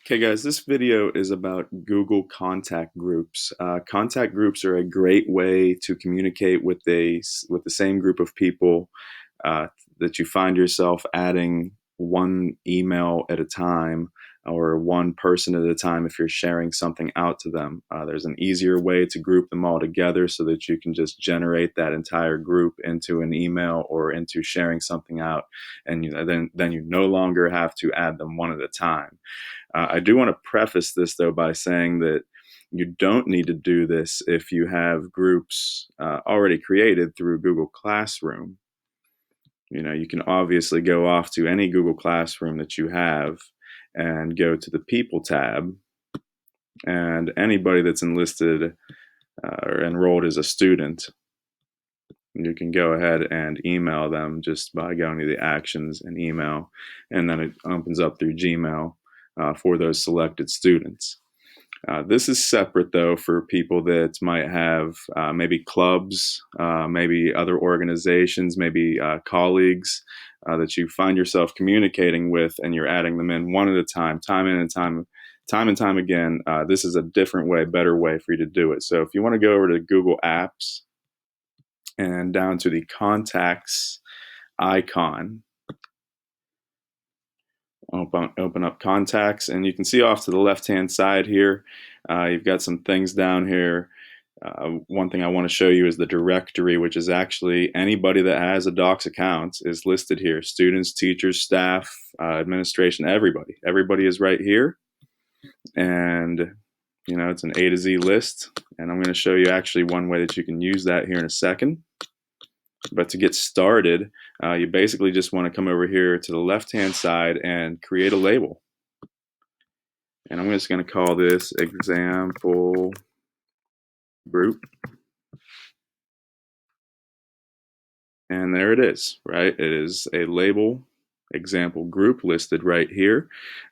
Okay, guys, this video is about Google contact groups. Contact groups are a great way to communicate with with the same group of people uh, that you find yourself adding one email at a time or one person at a time if you're sharing something out to them. There's an easier way to group them all together so that you can just generate that entire group into an email or into sharing something out, and then you no longer have to add them one at a time. I do want to preface this, though, by saying that you don't need to do this if you have groups already created through Google Classroom. You can obviously go off to any Google Classroom that you have and go to the People tab, and anybody that's enlisted or enrolled as a student, you can go ahead and email them just by going to the actions and email, and then it opens up through Gmail for those selected students. This is separate, though, for people that might have maybe clubs, maybe other organizations, maybe colleagues that you find yourself communicating with, and you're adding them in one at a time, time and time again. This is a different way, better way for you to do it. So if you want to go over to Google Apps and down to the Contacts icon, open up Contacts, and you can see off to the left-hand side here, you've got some things down here. One thing I want to show you is the directory, which is actually anybody that has a Docs account is listed here. Students, teachers, staff, administration, everybody. Everybody is right here. And, it's an A to Z list. And I'm going to show you actually one way that you can use that here in a second. But to get started, you basically just want to come over here to the left-hand side and create a label. And I'm just going to call this example group. And there it is, right? It is a label example group listed right here.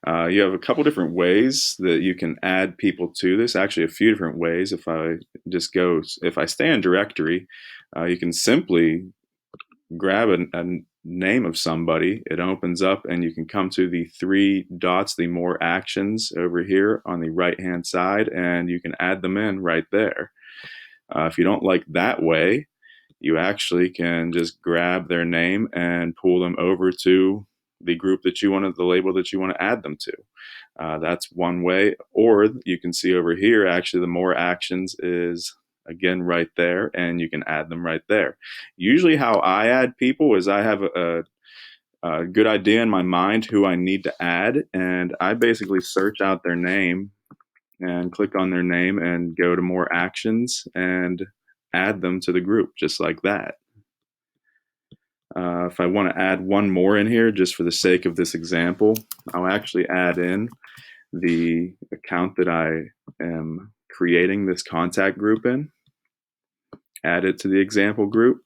You have a couple different ways that you can add people to this, actually a few different ways. If I stay in directory, you can simply grab a name of somebody. It opens up and you can come to the three dots, the more actions over here on the right hand side, and you can add them in right there. If you don't like that way, you actually can just grab their name and pull them over to the group that you want, the label that you want to add them to. That's one way. Or you can see over here, actually, the more actions is again right there, and you can add them right there. Usually how I add people is I have a good idea in my mind who I need to add, and I basically search out their name and click on their name and go to more actions and add them to the group just like that. If I want to add one more in here just for the sake of this example, I'll actually add in the account that I am creating this contact group in, add it to the example group.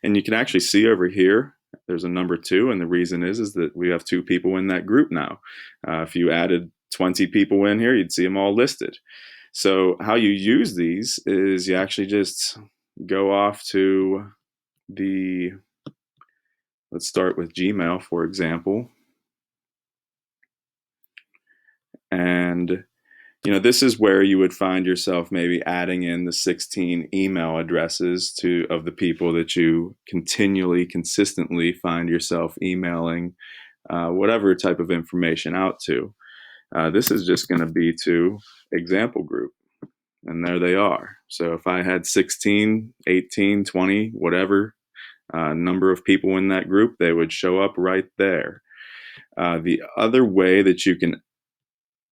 And you can actually see over here, there's a number 2, and the reason is that we have 2 people in that group now. If you added 20 people in here, you'd see them all listed. So how you use these is you actually just go off to let's start with Gmail, for example. And this is where you would find yourself maybe adding in the 16 email addresses of the people that you consistently find yourself emailing whatever type of information out to. This is just going to be to example group, and there they are. So if I had 16, 18, 20, whatever number of people in that group, they would show up right there. The other way that you can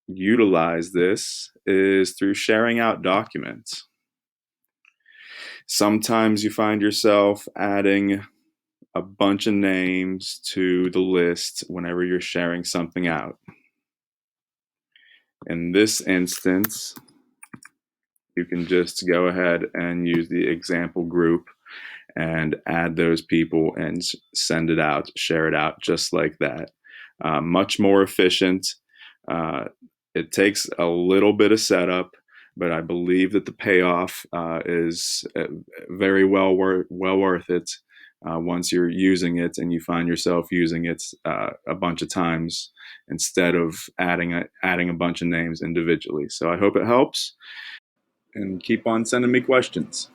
utilize this is through sharing out documents. Sometimes you find yourself adding a bunch of names to the list whenever you're sharing something out. In this instance, you can just go ahead and use the example group and add those people and send it out, share it out just like that. Much more efficient. It takes a little bit of setup, but I believe that the payoff is very well worth it once you're using it and you find yourself using it a bunch of times instead of adding a bunch of names individually. So I hope it helps, and keep on sending me questions.